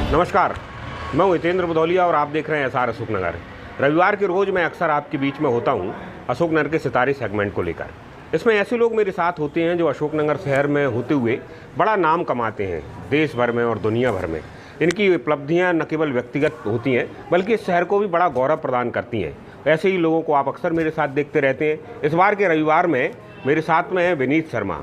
नमस्कार, मैं हूं हितेंद्र भदौलिया और आप देख रहे हैं एसआर अशोकनगर। रविवार के रोज़ मैं अक्सर आपके बीच में होता हूं अशोकनगर के सितारे सेगमेंट को लेकर। इसमें ऐसे लोग मेरे साथ होते हैं जो अशोकनगर शहर में होते हुए बड़ा नाम कमाते हैं देश भर में और दुनिया भर में। इनकी उपलब्धियां न केवल व्यक्तिगत होती हैं बल्कि इस शहर को भी बड़ा गौरव प्रदान करती हैं। ऐसे ही लोगों को आप अक्सर मेरे साथ देखते रहते हैं। इस बार के रविवार में मेरे साथ में है विनीत शर्मा।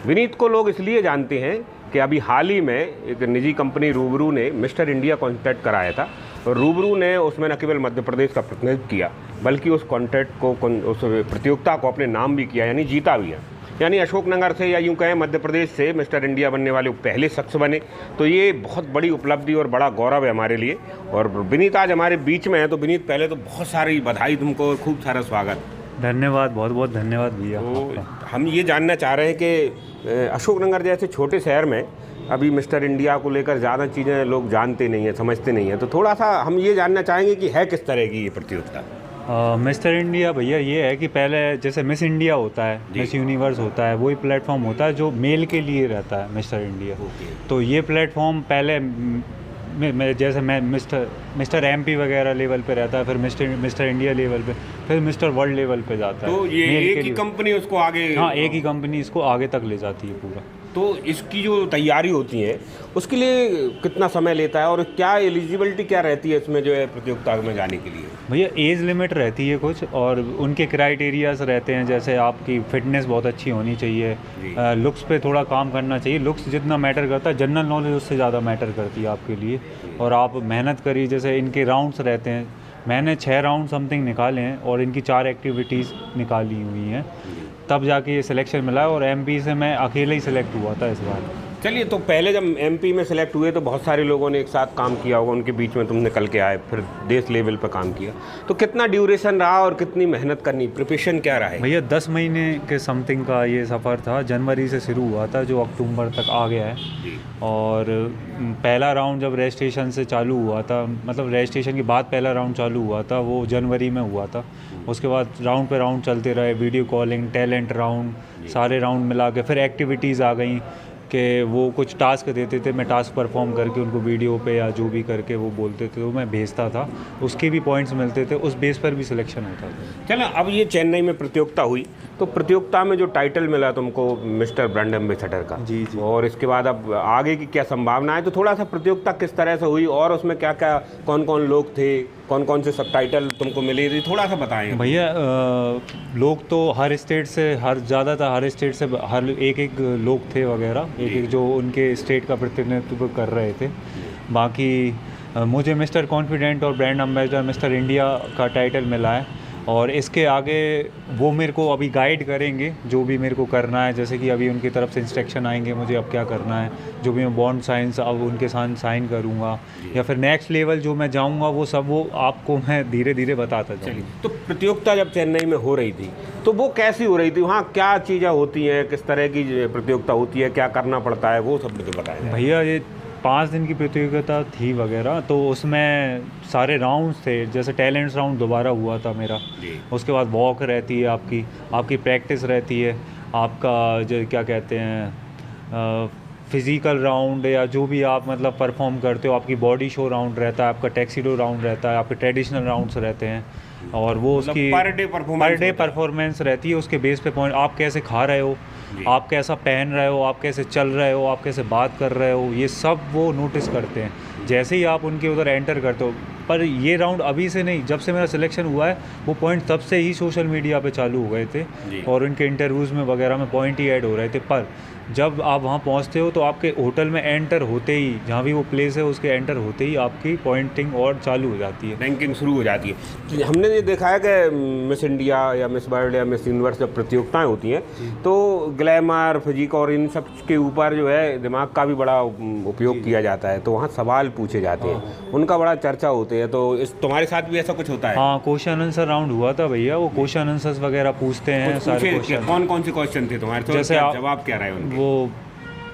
विनीत को लोग इसलिए जानते हैं कि अभी हाल ही में एक निजी कंपनी रूबरू ने मिस्टर इंडिया कॉन्टेस्ट कराया था और रूबरू ने उसमें न केवल मध्य प्रदेश का प्रतिनिधित्व किया बल्कि उस कॉन्टेस्ट को उस प्रतियोगिता को अपने नाम भी किया, यानी जीता भी है। यानी अशोकनगर से या यूँ कहें मध्य प्रदेश से मिस्टर इंडिया बनने वाले पहले शख्स बने। तो ये बहुत बड़ी उपलब्धि और बड़ा गौरव है हमारे लिए। और विनीत आज हमारे बीच में है। तो विनीत, पहले तो बहुत सारी बधाई तुमको, खूब सारा स्वागत। धन्यवाद, बहुत बहुत धन्यवाद भैया। तो हम ये जानना चाह रहे हैं कि अशोकनगर जैसे छोटे शहर में अभी मिस्टर इंडिया को लेकर ज़्यादा चीज़ें लोग जानते नहीं हैं, समझते नहीं हैं। तो थोड़ा सा हम ये जानना चाहेंगे कि है किस तरह की ये प्रतियोगिता। मिस्टर इंडिया भैया ये है कि पहले जैसे मिस इंडिया होता है, मिस यूनिवर्स होता है, वही प्लेटफॉर्म होता है जो मेल के लिए रहता है मिस्टर इंडिया। तो ये प्लेटफॉर्म पहले जैसे मैं मिस्टर एमपी वगैरह लेवल पे रहता है, फिर मिस्टर इंडिया लेवल पे, फिर मिस्टर वर्ल्ड लेवल पे जाता है। तो ये एक ही कंपनी उसको आगे, हाँ, एक ही कंपनी इसको आगे तक ले जाती है पूरा। तो इसकी जो तैयारी होती है उसके लिए कितना समय लेता है और क्या एलिजिबिलिटी क्या रहती है इसमें जो है प्रतियोगिता में जाने के लिए? भैया एज लिमिट रहती है कुछ और उनके क्राइटेरियाज रहते हैं। जैसे आपकी फिटनेस बहुत अच्छी होनी चाहिए, लुक्स पे थोड़ा काम करना चाहिए। लुक्स जितना मैटर करता है, जनरल नॉलेज उससे ज़्यादा मैटर करती है आपके लिए। और आप मेहनत करिए। जैसे इनके राउंड्स रहते हैं, मैंने 6 राउंड समथिंग निकाले हैं और इनकी 4 एक्टिविटीज़ निकाली हुई हैं, तब जाके ये सिलेक्शन मिला है। और एमपी से मैं अकेले ही सिलेक्ट हुआ था इस बार। चलिए, तो पहले जब एमपी में सिलेक्ट हुए तो बहुत सारे लोगों ने एक साथ काम किया होगा, उनके बीच में तुम निकल के आए, फिर देश लेवल पर काम किया। तो कितना ड्यूरेशन रहा और कितनी मेहनत करनी, प्रिपरेशन क्या रहा है? भैया 10 महीने के समथिंग का ये सफ़र था। जनवरी से शुरू हुआ था जो अक्टूबर तक आ गया है। और पहला राउंड जब रजिस्ट्रेशन से चालू हुआ था, मतलब रजिस्ट्रेशन के बाद पहला राउंड चालू हुआ था, वो जनवरी में हुआ था। उसके बाद राउंड पे राउंड चलते रहे, वीडियो कॉलिंग, टैलेंट राउंड, सारे राउंड मिला के फिर एक्टिविटीज़ आ गई कि वो कुछ टास्क देते थे, मैं टास्क परफॉर्म करके उनको वीडियो पे या जो भी करके वो बोलते थे तो मैं भेजता था, उसके भी पॉइंट्स मिलते थे, उस बेस पर भी सिलेक्शन होता था। चलो, अब ये चेन्नई में प्रतियोगिता हुई तो प्रतियोगिता में जो टाइटल मिला तुमको मिस्टर ब्रांड एम्बेसडर का, जी जी, और इसके बाद अब आगे की क्या संभावना है? तो थोड़ा सा प्रतियोगिता किस तरह से हुई और उसमें क्या क्या, कौन कौन लोग थे, कौन कौन से सब टाइटल तुमको मिले थे, थोड़ा सा बताएं भैया। लोग तो हर स्टेट से, ज़्यादातर हर स्टेट से हर एक लोग थे वगैरह, एक जो उनके स्टेट का प्रतिनिधित्व कर रहे थे। बाकी मुझे मिस्टर कॉन्फिडेंट और ब्रांड एम्बेसडर मिस्टर इंडिया का टाइटल मिला है। और इसके आगे वो मेरे को अभी गाइड करेंगे जो भी मेरे को करना है। जैसे कि अभी उनकी तरफ से इंस्ट्रक्शन आएंगे मुझे अब क्या करना है, जो भी मैं बॉन्ड साइंस अब उनके साथ साइन करूँगा या फिर नेक्स्ट लेवल जो मैं जाऊँगा वो सब वो आपको मैं धीरे धीरे बताता जाऊँगा। तो प्रतियोगिता जब चेन्नई में हो रही थी तो वो कैसी हो रही थी, वहाँ क्या चीज़ें होती हैं, किस तरह की प्रतियोगिता होती है, क्या करना पड़ता है, वो सब मुझे बताएं भैया। ये 5 दिन की प्रतियोगिता थी वगैरह, तो उसमें सारे राउंड्स थे। जैसे टैलेंट्स राउंड दोबारा हुआ था मेरा, उसके बाद वॉक रहती है, आपकी प्रैक्टिस रहती है, आपका जो क्या कहते हैं फिज़िकल राउंड या जो भी आप मतलब परफॉर्म करते हो, आपकी बॉडी शो राउंड रहता है, आपका टैक्सीडो राउंड रहता है, आपके ट्रेडिशनल राउंड्स रहते हैं। और वो उसकी पर डे परफॉर्मेंस रहती है। उसके बेस पे पॉइंट, आप कैसे खा रहे हो, आप कैसा पहन रहे हो, आप कैसे चल रहे हो, आप कैसे बात कर रहे हो, ये सब वो नोटिस करते हैं जैसे ही आप उनके उधर एंटर करते हो। पर ये राउंड अभी से नहीं, जब से मेरा सिलेक्शन हुआ है वो पॉइंट तब से ही सोशल मीडिया पे चालू हो गए थे और उनके इंटरव्यूज़ में वगैरह में पॉइंट ही ऐड हो रहे थे। पर जब आप वहाँ पहुँचते हो तो आपके होटल में एंटर होते ही, जहाँ भी वो प्लेस है उसके एंटर होते ही आपकी पॉइंटिंग और चालू हो जाती है, रैंकिंग शुरू हो जाती है। तो हमने ये देखा है कि मिस इंडिया या मिस वर्ल्ड या मिस यूनिवर्स जब प्रतियोगिताएं होती हैं तो ग्लैमर, फिजिक और इन सब के ऊपर जो है दिमाग का भी बड़ा उपयोग किया जाता है। तो वहाँ सवाल पूछे जाते हैं, उनका बड़ा चर्चा होते हैं। तो इस तुम्हारे साथ भी ऐसा कुछ होता है? हाँ, क्वेश्चन आंसर राउंड हुआ था भैया। वो क्वेश्चन आंसर्स वगैरह पूछते हैं सारे क्वेश्चन। कौन कौन से क्वेश्चन थे तुम्हारे? जैसे जवाब क्या रहे उनके? वो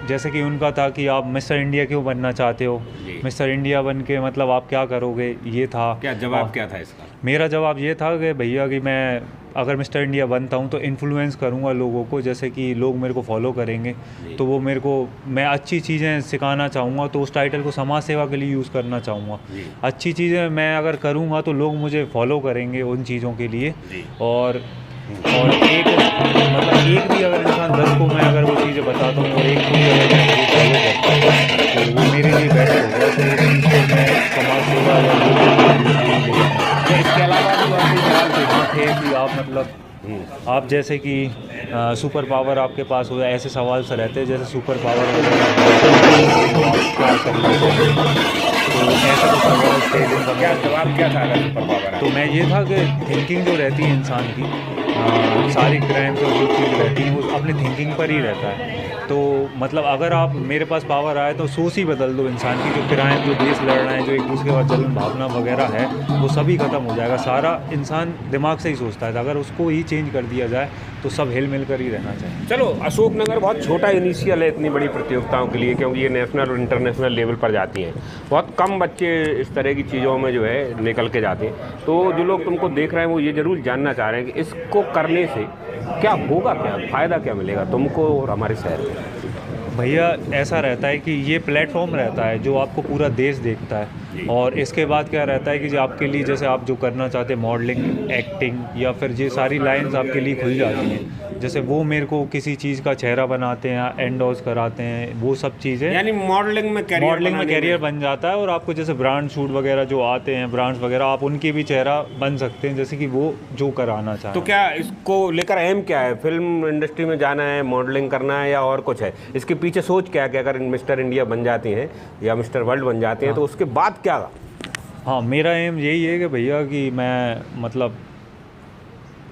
जैसे कि उनका था कि आप मिस्टर इंडिया क्यों बनना चाहते हो, मिस्टर इंडिया बन के मतलब आप क्या करोगे, ये था। क्या जवाब क्या था इसका? मेरा जवाब ये था कि भैया कि मैं अगर मिस्टर इंडिया बनता हूँ तो इन्फ्लुएंस करूँगा लोगों को, जैसे कि लोग मेरे को फॉलो करेंगे तो वो मेरे को, मैं अच्छी चीज़ें सिखाना चाहूँगा तो उस टाइटल को समाज सेवा के लिए यूज़ करना चाहूँगा। अच्छी चीज़ें मैं अगर करूँगा तो लोग मुझे फॉलो करेंगे उन चीज़ों के लिए। और एक मतलब एक भी अगर इंसान 10 को मैं अगर वो चीज़ें बताता हूँ और एक को भी अगर मैं वो फॉलो करता हूँ तो वो मेरे लिए बेटर होगा। तो उस चीज़ को मैं समाज सेवा या तो इसके अलावा भी आपके सवाल पूछना थे कि आप मतलब आप जैसे कि सुपर पावर आपके पास हो, ऐसे सवाल से रहते हैं जैसे सुपर पावर क्या तो ऐसा कुछ सवाल थे जिनका क्या जवाब क्या था अगर सुपर पावर तो मैं ये था कि थिंकिंग जो रहती है इंसान की, सारी क्राइम्स और जो चीज़ रहती हैं वो अपने थिंकिंग पर ही रहता है। तो मतलब अगर आप मेरे पास पावर आए तो सोच ही बदल दो इंसान की, जो क्राइम, जो देश लड़ रहे हैं, जो एक दूसरे के बाद जलन भावना वगैरह है वो सभी ख़त्म हो जाएगा। सारा इंसान दिमाग से ही सोचता है, अगर उसको ही चेंज कर दिया जाए तो सब हिल मिल कर ही रहना चाहिए। चलो, अशोकनगर बहुत छोटा इनिशियल है इतनी बड़ी प्रतियोगिताओं के लिए, क्योंकि ये नेशनल और इंटरनेशनल लेवल पर जाती हैं। बहुत कम बच्चे इस तरह की चीज़ों में जो है निकल के जाते हैं। तो जो लोग तुमको देख रहे हैं वो ये ज़रूर जानना चाह रहे हैं कि इसको करने से क्या होगा, क्या फ़ायदा क्या मिलेगा तुमको और हमारे शहर में। भैया ऐसा रहता है कि ये प्लेटफॉर्म रहता है जो आपको पूरा देश देखता है। और इसके बाद क्या रहता है कि जो आपके लिए, जैसे आप जो करना चाहते हैं मॉडलिंग, एक्टिंग या फिर ये सारी लाइंस आपके लिए खुल जाती हैं। जैसे वो मेरे को किसी चीज़ का चेहरा बनाते हैं, एंडोज कराते हैं, वो सब चीज़ें, यानी मॉडलिंग में कैरियर बन जाता है। और आपको जैसे ब्रांड शूट वगैरह जो आते हैं, ब्रांड्स वगैरह, आप उनके भी चेहरा बन सकते हैं, जैसे कि वो जो कराना चाहें। तो क्या इसको लेकर एम क्या है? फिल्म इंडस्ट्री में जाना है, मॉडलिंग करना है, या और कुछ है? इसके पीछे सोच क्या है कि अगर मिस्टर इंडिया बन जाते हैं या मिस्टर वर्ल्ड बन जाते हैं तो उसके बाद क्या? हाँ, मेरा एम यही है कि भैया कि मैं मतलब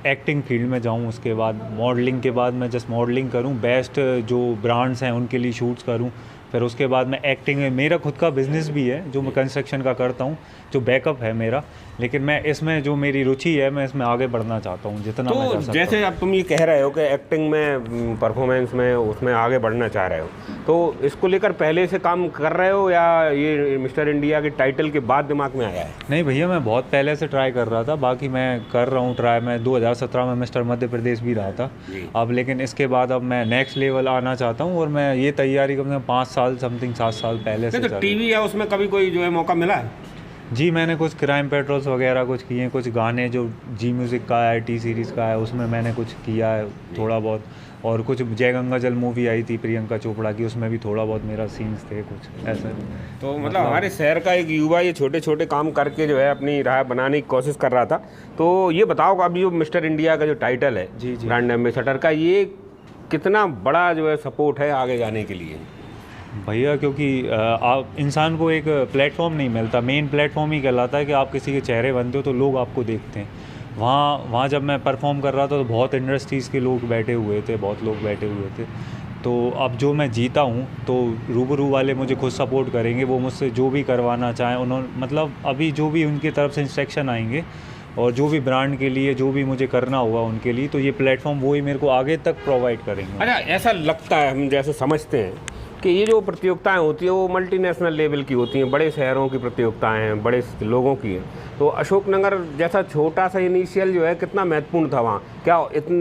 एक्टिंग फील्ड में जाऊं, उसके बाद मॉडलिंग के बाद मैं जस्ट मॉडलिंग करूं, बेस्ट जो ब्रांड्स हैं उनके लिए शूट्स करूं, फिर उसके बाद मैं एक्टिंग में, मेरा खुद का बिज़नेस भी है जो मैं कंस्ट्रक्शन का करता हूं, जो बैकअप है मेरा। लेकिन मैं इसमें जो मेरी रुचि है मैं इसमें आगे बढ़ना चाहता हूँ जितना मैं कर सकता हूँ। जैसे अब तुम ये कह रहे हो कि एक्टिंग में, परफॉर्मेंस में, उसमें आगे बढ़ना चाह रहे हो, तो इसको लेकर पहले से काम कर रहे हो या ये मिस्टर इंडिया के टाइटल के बाद दिमाग में आया है? नहीं भैया, मैं बहुत पहले से ट्राई कर रहा था। बाकी मैं कर रहा हूँ ट्राई। मैं 2017 में मिस्टर मध्य प्रदेश भी रहा था अब, लेकिन इसके बाद अब मैं नेक्स्ट लेवल आना चाहता हूँ। और मैं ये तैयारी कम से कम 5 साल समथिंग 7 साल पहले से। तो टीवी या उसमें कभी कोई जो है मौका मिला है? जी, मैंने कुछ क्राइम पेट्रोल्स वगैरह कुछ किए हैं, कुछ गाने जो जी म्यूज़िक का है, टी सीरीज़ का है, उसमें मैंने कुछ किया है थोड़ा बहुत। और कुछ जय गंगा जल मूवी आई थी प्रियंका चोपड़ा की, उसमें भी थोड़ा बहुत मेरा सीन्स थे कुछ ऐसे। तो मतलब हमारे शहर का एक युवा ये छोटे छोटे काम करके जो है अपनी राह बनाने की कोशिश कर रहा था। तो ये बताओ कि अभी जो मिस्टर इंडिया का जो टाइटल है जी ब्रांड एम्बेसडर का, ये कितना बड़ा जो है सपोर्ट है आगे जाने के लिए? भैया, क्योंकि आप इंसान को एक प्लेटफॉर्म नहीं मिलता, मेन प्लेटफॉर्म ही कहलाता है कि आप किसी के चेहरे बनते हो तो लोग आपको देखते हैं। वहाँ जब मैं परफॉर्म कर रहा था तो बहुत इंडस्ट्रीज़ के लोग बैठे हुए थे, बहुत लोग बैठे हुए थे। तो अब जो मैं जीता हूँ तो रूबरू वाले मुझे खुद सपोर्ट करेंगे, वो मुझसे जो भी करवाना चाहें उन्होंने, मतलब अभी जो भी उनकी तरफ से इंस्ट्रक्शन आएंगे और जो भी ब्रांड के लिए जो भी मुझे करना होगा उनके लिए, तो ये प्लेटफॉर्म वो ही मेरे को आगे तक प्रोवाइड करेंगे। अच्छा, ऐसा लगता है, हम जैसे समझते हैं कि ये जो प्रतियोगिताएं होती है वो मल्टीनेशनल लेवल की होती हैं, बड़े शहरों की प्रतियोगिताएं हैं, बड़े लोगों की हैं। तो अशोकनगर जैसा छोटा सा इनिशियल जो है कितना महत्वपूर्ण था वहाँ? क्या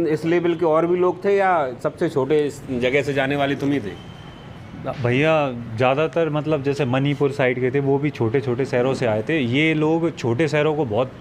इस लेवल के और भी लोग थे या सबसे छोटे जगह से जाने वाले तुम ही थे? भैया ज़्यादातर मतलब जैसे मणिपुर साइड के थे, वो भी छोटे छोटे शहरों से आए थे। ये लोग छोटे शहरों को बहुत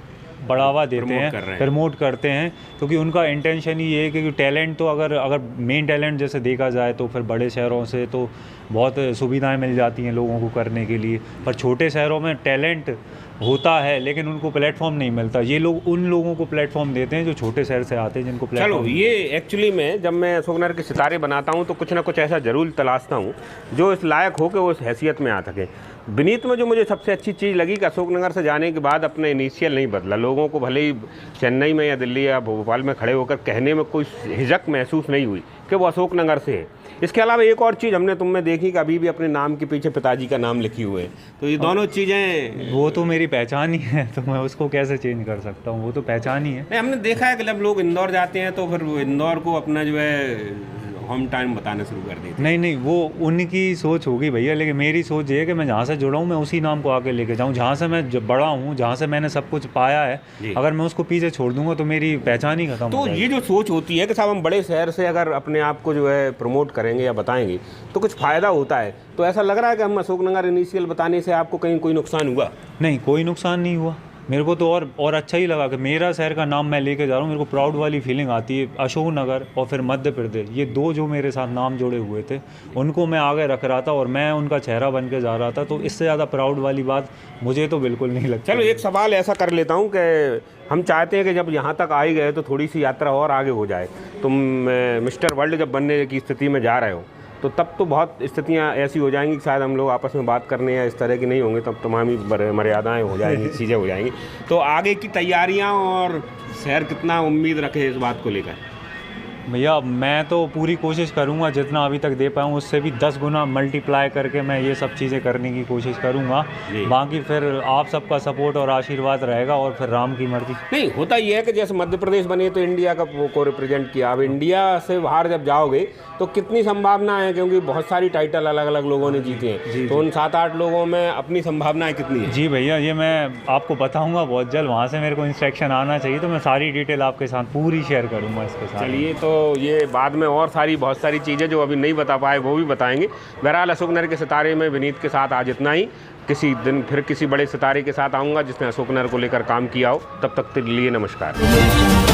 बढ़ावा देते हैं, प्रमोट करते हैं, क्योंकि उनका इंटेंशन ही ये है कि टैलेंट तो अगर मेन टैलेंट जैसे देखा जाए तो फिर बड़े शहरों से तो बहुत सुविधाएं मिल जाती हैं लोगों को करने के लिए, पर छोटे शहरों में टैलेंट होता है लेकिन उनको प्लेटफॉर्म नहीं मिलता। ये लोग उन लोगों को प्लेटफॉर्म देते हैं जो छोटे शहर से आते हैं, जिनको प्लेटफॉर्म। चलो, ये एक्चुअली में जब मैं अशोकनगर के सितारे बनाता हूँ तो कुछ ना कुछ ऐसा ज़रूर तलाशता हूँ जो इस लायक हो कि वो इस हैसियत में आ सके। विनीत में जो मुझे सबसे अच्छी चीज़ लगी कि अशोकनगर से जाने के बाद अपना इनिशियल नहीं बदला। लोगों को भले ही चेन्नई में या दिल्ली या भोपाल में खड़े होकर कहने में कोई हिचक महसूस नहीं हुई कि वो अशोकनगर से है। इसके अलावा एक और चीज़ हमने तुम में देखी कि अभी भी अपने नाम के पीछे पिताजी का नाम लिखी हुए है। तो ये दोनों चीज़ें, वो तो मेरी पहचान ही है, तो मैं उसको कैसे चेंज कर सकता हूँ, वो तो पहचान ही है। नहीं, हमने देखा है कि जब लोग इंदौर जाते हैं तो फिर वो इंदौर को अपना जो है होम टाउन बताना शुरू कर देते। नहीं नहीं, वो उनकी सोच होगी भैया, लेकिन मेरी सोच ये है कि मैं जहाँ से जुड़ा हूँ मैं उसी नाम को आगे लेके जाऊँ, जहाँ से मैं बड़ा हूँ, जहाँ से मैंने सब कुछ पाया है। अगर मैं उसको पीछे छोड़ दूंगा तो मेरी पहचान ही खत्म हो जाएगी। ये जो सोच होती है कि साहब हम बड़े शहर से अगर अपने आप को जो है प्रमोट करेंगे या बताएंगे तो कुछ फ़ायदा होता है, तो ऐसा लग रहा है कि हम अशोकनगर इनिशियल बताने से आपको कहीं कोई नुकसान हुआ? नहीं, कोई नुकसान नहीं हुआ। मेरे को तो और अच्छा ही लगा कि मेरा शहर का नाम मैं लेके जा रहा हूँ। मेरे को प्राउड वाली फीलिंग आती है। अशोकनगर और फिर मध्य प्रदेश, ये दो जो मेरे साथ नाम जुड़े हुए थे उनको मैं आगे रख रहा था और मैं उनका चेहरा बन के जा रहा था, तो इससे ज़्यादा प्राउड वाली बात मुझे तो बिल्कुल नहीं लगती। चलो एक सवाल ऐसा कर लेता हूँ कि हम चाहते हैं कि जब यहाँ तक आ ही गए तो थोड़ी सी यात्रा और आगे हो जाए। तुम मिस्टर वर्ल्ड जब बनने की स्थिति में जा रहे हो तो तब तो बहुत स्थितियाँ ऐसी हो जाएंगी कि शायद हम लोग आपस में बात करने या इस तरह की नहीं होंगे, तब तमामी मर्यादाएं हो जाएंगी, चीज़ें हो जाएंगी। तो आगे की तैयारियां और शहर कितना उम्मीद रखे इस बात को लेकर? भैया मैं तो पूरी कोशिश करूंगा, जितना अभी तक दे पाऊँ उससे भी 10 गुना मल्टीप्लाई करके मैं ये सब चीज़ें करने की कोशिश करूंगा। बाकी फिर आप सबका सपोर्ट और आशीर्वाद रहेगा और फिर राम की मर्जी। नहीं, होता ये है कि जैसे मध्य प्रदेश बने तो इंडिया का को रिप्रेजेंट किया। अब इंडिया से बाहर जब जाओगे तो कितनी संभावना है, क्योंकि बहुत सारी टाइटल अलग अलग लोगों ने जीते हैं, तो उन 7-8 लोगों में अपनी संभावनाएं कितनी है? जी भैया, ये मैं आपको बताऊंगा बहुत जल्द। वहाँ से मेरे को इंस्ट्रक्शन आना चाहिए तो मैं सारी डिटेल आपके साथ पूरी शेयर करूँगा इसके साथ। चलिए, तो ये बाद में और बहुत सारी चीज़ें जो अभी नहीं बता पाए वो भी बताएंगे। बहरहाल अशोकनगर के सितारे में विनीत के साथ आज इतना ही। किसी दिन फिर किसी बड़े सितारे के साथ आऊँगा जिसने अशोकनगर को लेकर काम किया हो। तब तक के लिए नमस्कार।